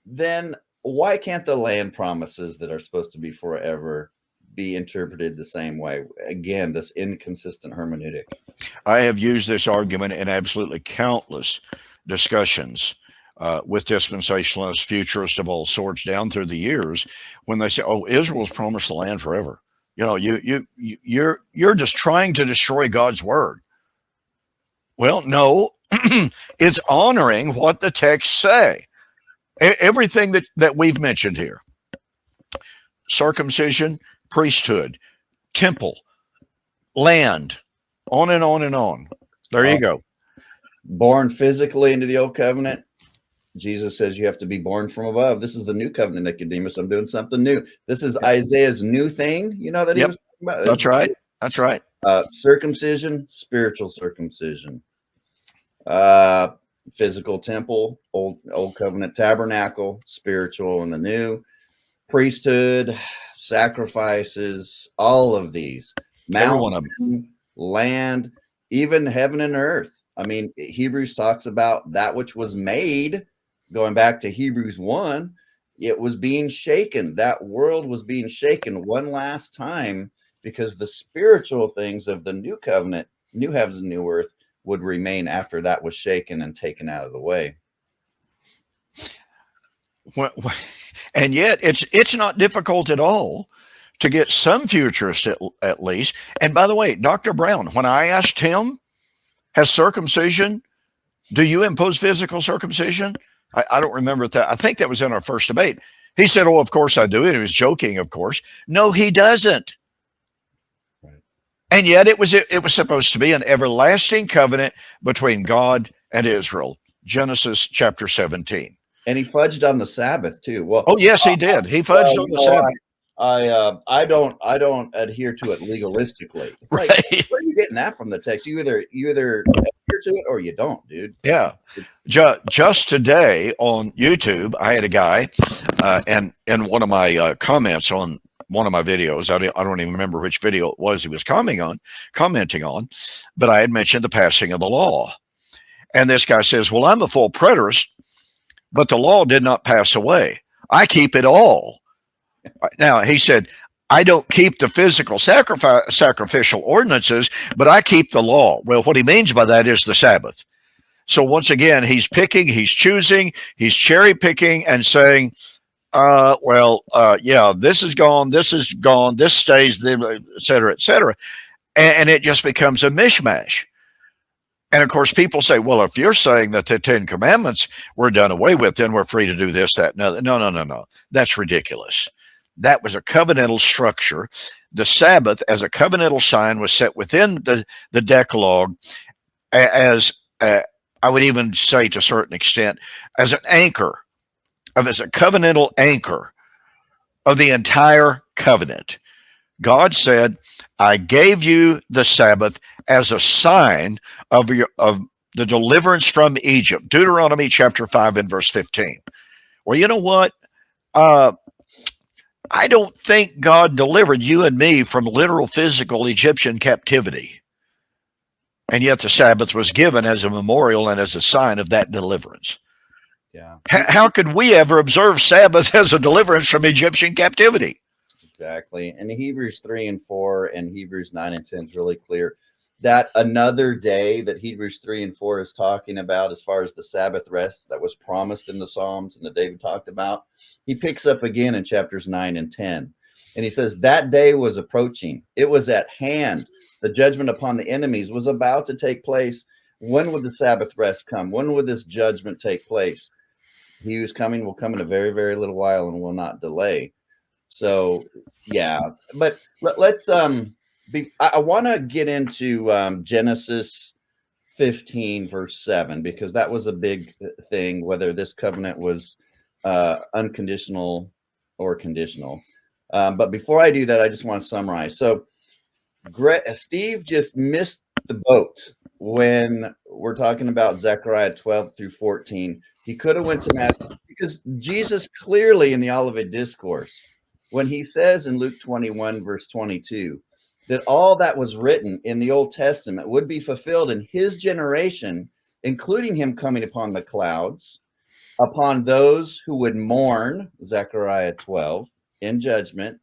then why can't the land promises that are supposed to be forever be interpreted the same way? Again, this inconsistent hermeneutic. I have used this argument in absolutely countless discussions with dispensationalists, futurists of all sorts down through the years, when they say, "Oh, Israel's promised the land forever." You're just trying to destroy God's word. Well, no, it's honoring what the texts say. Everything that we've mentioned here: circumcision, priesthood, temple, land, on and on and on. There you go. Born physically into the old covenant. Jesus says you have to be born from above. This is the new covenant, Nicodemus. I'm doing something new. This is Isaiah's new thing, that he was talking about. That's right. Circumcision, spiritual circumcision. Physical temple, old covenant tabernacle, spiritual in the new. Priesthood, sacrifices, all of these. Every one of them. Land, even heaven and earth. I mean, Hebrews talks about that which was made, going back to Hebrews 1, it was being shaken. That world was being shaken one last time, because the spiritual things of the new covenant, new heavens and new earth, would remain after that was shaken and taken out of the way. And yet it's not difficult at all to get some futurists at least. And by the way, Dr. Brown, when I asked him, has circumcision, do you impose physical circumcision? I don't remember that. I think that was in our first debate. He said, oh, of course I do. And he was joking, of course. No, he doesn't. Right. And yet it was supposed to be an everlasting covenant between God and Israel. Genesis chapter 17. And he fudged on the Sabbath too. Well, oh yes, he did. He fudged on the Sabbath. I don't adhere to it legalistically. It's like, Right. where are you getting that from the text? You either adhere to it or you don't, dude. Yeah. It's Just today on YouTube, I had a guy, and in one of my comments on one of my videos, I don't even remember which video it was he was commenting on, but I had mentioned the passing of the law. And this guy says, well, I'm a full preterist, but the law did not pass away. I keep it all. Now, he said, I don't keep the physical sacrificial ordinances, but I keep the law. Well, what he means by that is the Sabbath. So once again, he's picking, he's choosing, he's cherry picking and saying, yeah, this is gone, this stays, et cetera, et cetera. And it just becomes a mishmash. And of course, people say, well, if you're saying that the 10 Commandments were done away with, then we're free to do this, that, and other. No. That's ridiculous. That was a covenantal structure. The Sabbath, as a covenantal sign, was set within the Decalogue as, I would even say to a certain extent, as an anchor, as a covenantal anchor of the entire covenant. God said, I gave you the Sabbath as a sign of the deliverance from Egypt. Deuteronomy chapter 5 and verse 15. Well, you know what? I don't think God delivered you and me from literal physical Egyptian captivity. And yet the Sabbath was given as a memorial and as a sign of that deliverance. Yeah. How could we ever observe Sabbath as a deliverance from Egyptian captivity? Exactly. And Hebrews 3 and 4 and Hebrews 9 and 10 is really clear that another day that Hebrews 3 and 4 is talking about, as far as the Sabbath rest that was promised in the Psalms and that David talked about, he picks up again in chapters 9 and 10. And he says that day was approaching. It was at hand. The judgment upon the enemies was about to take place. When would the Sabbath rest come? When would this judgment take place? He who's coming will come in a very, very little while and will not delay. So, yeah, but let's I want to get into Genesis 15 verse 7, because that was a big thing, whether this covenant was unconditional or conditional. But before I do that, I just want to summarize. So Steve just missed the boat when we're talking about Zechariah 12 through 14. He could have went to Matthew, because Jesus clearly in the Olivet Discourse, when he says in Luke 21 verse 22 that all that was written in the Old Testament would be fulfilled in his generation, including him coming upon the clouds, upon those who would mourn, Zechariah 12, in judgment,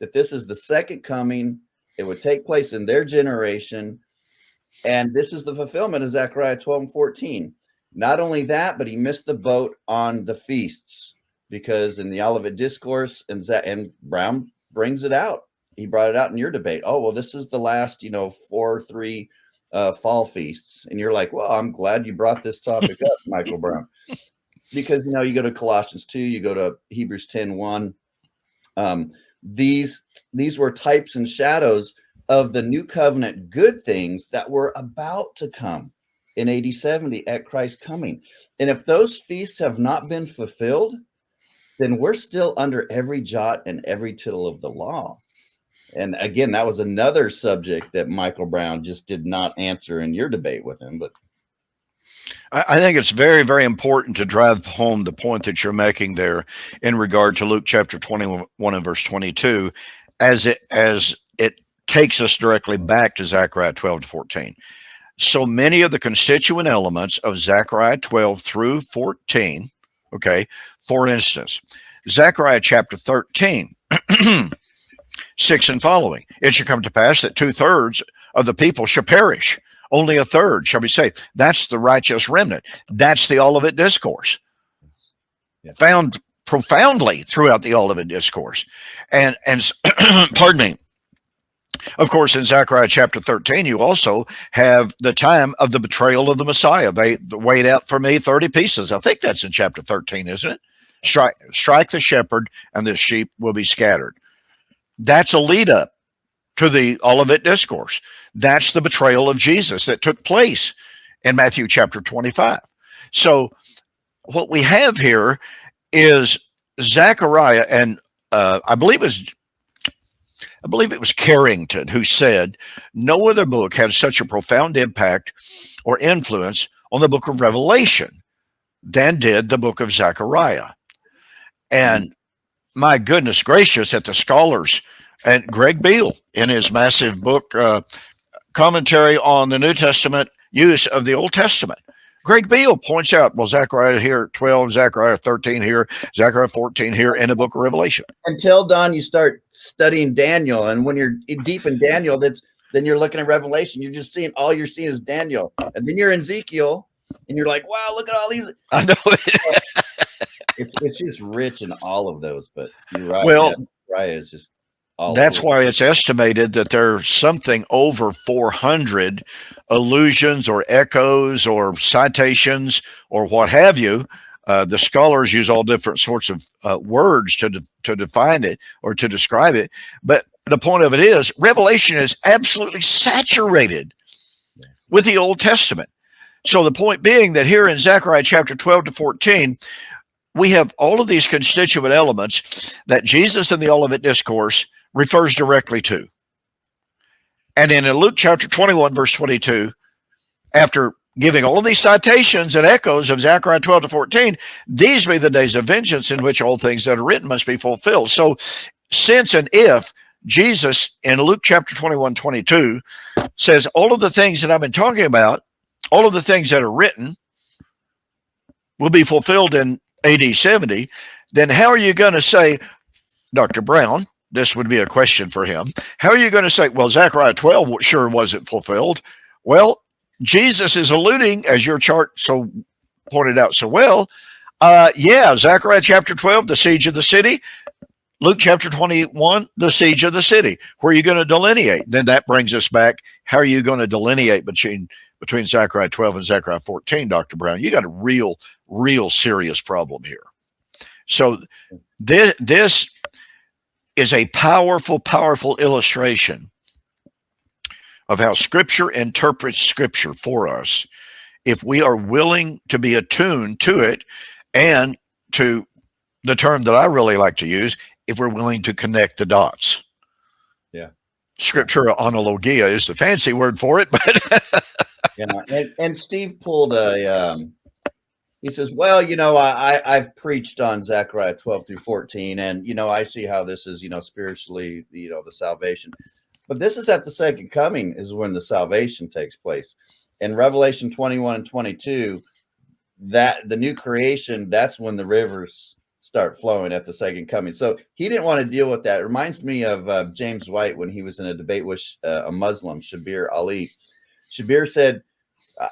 that this is the second coming. It would take place in their generation. And this is the fulfillment of Zechariah 12 and 14. Not only that, but he missed the boat on the feasts, because in the Olivet Discourse, and Brown brings it out. He brought it out in your debate. Oh, well, this is the last, 4-3 fall feasts. And you're like, well, I'm glad you brought this topic up, Michael Brown. Because, you go to Colossians 2, you go to Hebrews 10:1. These were types and shadows of the new covenant good things that were about to come in AD 70 at Christ's coming. And if those feasts have not been fulfilled, then we're still under every jot and every tittle of the law. And again, that was another subject that Michael Brown just did not answer in your debate with him. But I think it's very, very important to drive home the point that you're making there in regard to Luke chapter 21 and verse 22, as it takes us directly back to Zechariah 12 to 14. So many of the constituent elements of Zechariah 12 through 14, okay, for instance, Zechariah chapter 13, 6 and following, it shall come to pass that 2/3 of the people shall perish. Only 1/3 shall be saved. That's the righteous remnant. That's the Olivet Discourse, found profoundly throughout the Olivet Discourse. And pardon me. Of course, in Zechariah chapter 13, you also have the time of the betrayal of the Messiah. They weighed out for me 30 pieces. I think that's in chapter 13, isn't it? Strike the shepherd, and the sheep will be scattered. That's a lead up to the Olivet Discourse. That's the betrayal of Jesus that took place in Matthew chapter 25. So what we have here is Zechariah, and I believe it's I believe it was Carrington, who said, no other book had such a profound impact or influence on the book of Revelation than did the book of Zechariah. And my goodness gracious, at the scholars, and Gregg Beale in his massive book, Commentary on the New Testament Use of the Old Testament, Gregg Beale points out, well, Zechariah here 12, Zechariah 13 here, Zechariah 14 here in the book of Revelation. Until, Don, you start studying Daniel, and when you're deep in Daniel, then you're looking at Revelation. You're just seeing, all you're seeing is Daniel. And then you're in Ezekiel, and you're like, wow, look at all these. I know. It's just rich in all of those, but you're right. Well, Zechariah is just all that's over. why it's estimated that there's something over 400 allusions or echoes or citations or what have you. The scholars use all different sorts of words to define it or to describe it. But the point of it is, Revelation is absolutely saturated with the Old Testament. So the point being that here in Zechariah chapter 12 to 14, we have all of these constituent elements that Jesus in the Olivet Discourse refers directly to. And in Luke chapter 21, verse 22, after giving all of these citations and echoes of Zechariah 12 to 14, these be the days of vengeance in which all things that are written must be fulfilled. So since and if Jesus in Luke chapter 21, 22 says all of the things that I've been talking about, all of the things that are written will be fulfilled in AD 70, then how are you going to say, Dr. Brown, this would be a question for him, how are you going to say, well, Zechariah 12 sure wasn't fulfilled? Well, Jesus is alluding, as your chart so pointed out so well, Zechariah chapter 12, the siege of the city, Luke chapter 21, the siege of the city. Where are you going to delineate? Then that brings us back, how are you going to delineate between Zechariah 12 and Zechariah 14, Dr. Brown? You got a real serious problem here. So this is a powerful illustration of how Scripture interprets Scripture for us if we are willing to be attuned to it, and to the term that I really like to use, if we're willing to connect the dots. Yeah. Scriptura analogia is the fancy word for it, but yeah. And Steve pulled he says, well, I've preached on Zechariah 12 through 14, and, I see how this is, spiritually, the salvation. But this is at the second coming is when the salvation takes place. In Revelation 21 and 22, that the new creation, that's when the rivers start flowing at the second coming. So he didn't want to deal with that. It reminds me of James White when he was in a debate with a Muslim, Shabir Ali. Shabir said,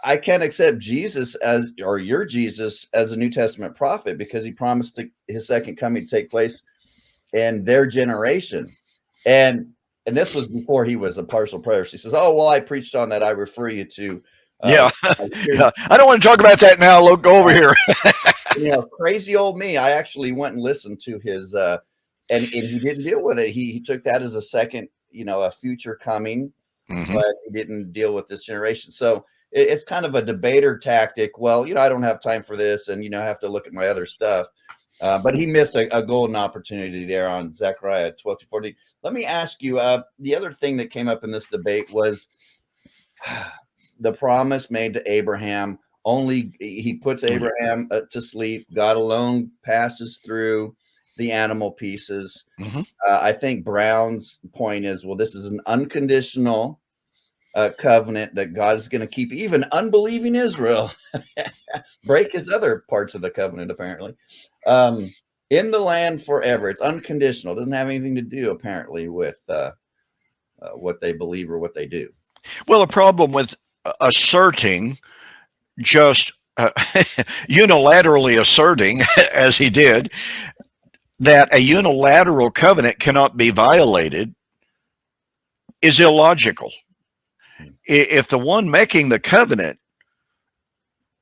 I can't accept Jesus or your Jesus as a New Testament prophet because he promised his second coming to take place in their generation. And this was before he was a partial preterist. He says, oh, well, I preached on that. I refer you to. Yeah. I don't want to talk about that now. Look, go over here. Crazy old me. I actually went and listened to his, and he didn't deal with it. He took that as a second, a future coming, but he didn't deal with this generation. So it's kind of a debater tactic. Well, I don't have time for this, and, I have to look at my other stuff. But he missed a golden opportunity there on Zechariah 12 to 14. Let me ask you, the other thing that came up in this debate was the promise made to Abraham. Only he puts Abraham to sleep. God alone passes through the animal pieces. I think Brown's point is, well, this is an unconditional covenant that God is going to keep even unbelieving Israel break his other parts of the covenant, apparently, in the land forever. It's unconditional. It doesn't have anything to do, apparently, with what they believe or what they do. Well, the problem with asserting, just unilaterally asserting, as he did, that a unilateral covenant cannot be violated is illogical. If the one making the covenant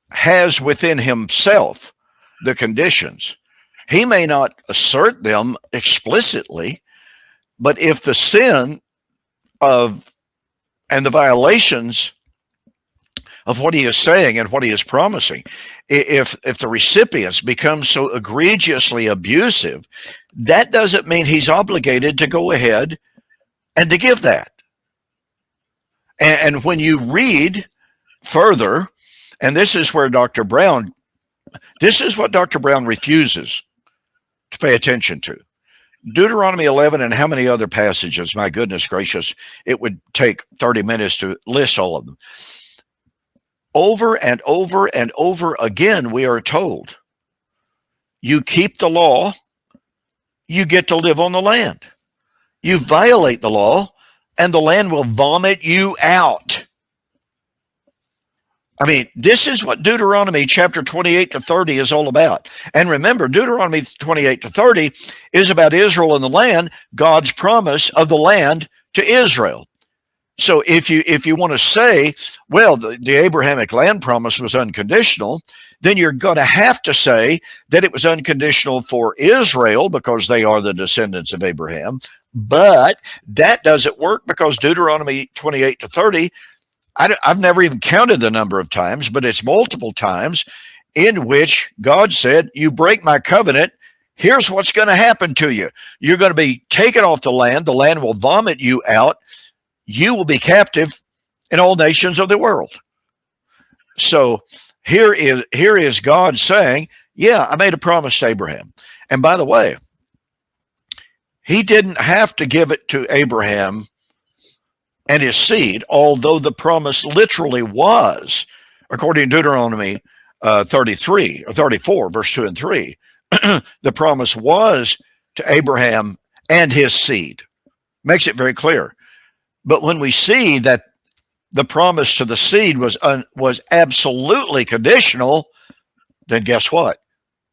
has within himself the conditions, he may not assert them explicitly, but if the sin and the violations of what he is saying and what he is promising, if the recipients become so egregiously abusive, that doesn't mean he's obligated to go ahead and to give that. And when you read further, and this is where this is what Dr. Brown refuses to pay attention to. Deuteronomy 11 and how many other passages, my goodness gracious, it would take 30 minutes to list all of them. Over and over and over again, we are told, you keep the law, you get to live on the land. You violate the law, and the land will vomit you out. I mean, this is what Deuteronomy chapter 28 to 30 is all about. And remember, Deuteronomy 28 to 30 is about Israel and the land, God's promise of the land to Israel. So if you want to say, well, the Abrahamic land promise was unconditional, then you're going to have to say that it was unconditional for Israel because they are the descendants of Abraham. But that doesn't work because Deuteronomy 28 to 30, I've never even counted the number of times, but it's multiple times in which God said, you break my covenant, here's what's going to happen to you. You're going to be taken off the land will vomit you out, you will be captive in all nations of the world. So here is God saying, yeah, I made a promise to Abraham. And by the way, he didn't have to give it to Abraham and his seed, although the promise literally was, according to Deuteronomy 33 or 34, verse 2 and 3, the promise was to Abraham and his seed. Makes it very clear. But when we see that the promise to the seed was absolutely conditional, then guess what?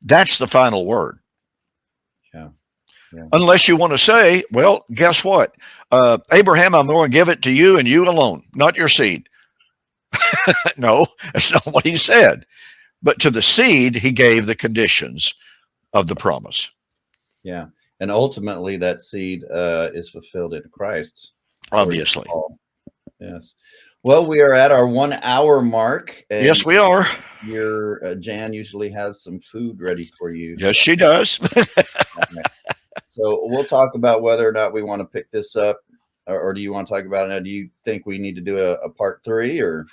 That's the final word. Yeah. Unless you want to say, well, guess what? Abraham, I'm going to give it to you and you alone, not your seed. No, that's not what he said. But to the seed, he gave the conditions of the promise. Yeah. And ultimately, that seed is fulfilled in Christ. Obviously. Yes. Well, we are at our 1 hour mark. Yes, we are. Your Jan usually has some food ready for you. Yes, she does. So we'll talk about whether or not we want to pick this up, or do you want to talk about it? Do you think we need to do a part 3, or?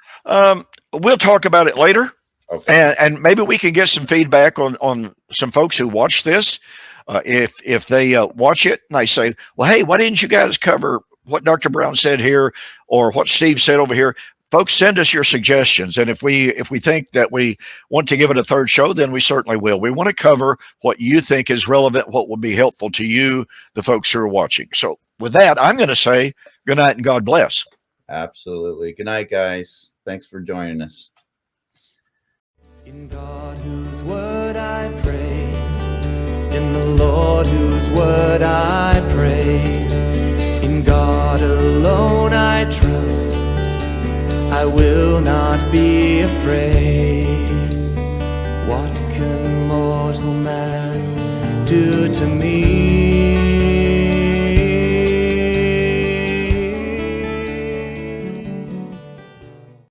We'll talk about it later. Okay. And maybe we can get some feedback on some folks who watch this. If they watch it and they say, well, hey, why didn't you guys cover what Dr. Brown said here or what Steve said over here? Folks, send us your suggestions. And if we think that we want to give it a third show, then we certainly will. We want to cover what you think is relevant, what will be helpful to you, the folks who are watching. So with that, I'm going to say good night and God bless. Absolutely. Good night, guys. Thanks for joining us. In God whose word I praise, in the Lord whose word I praise, in God alone I trust, I will not be afraid. What can mortal man do to me?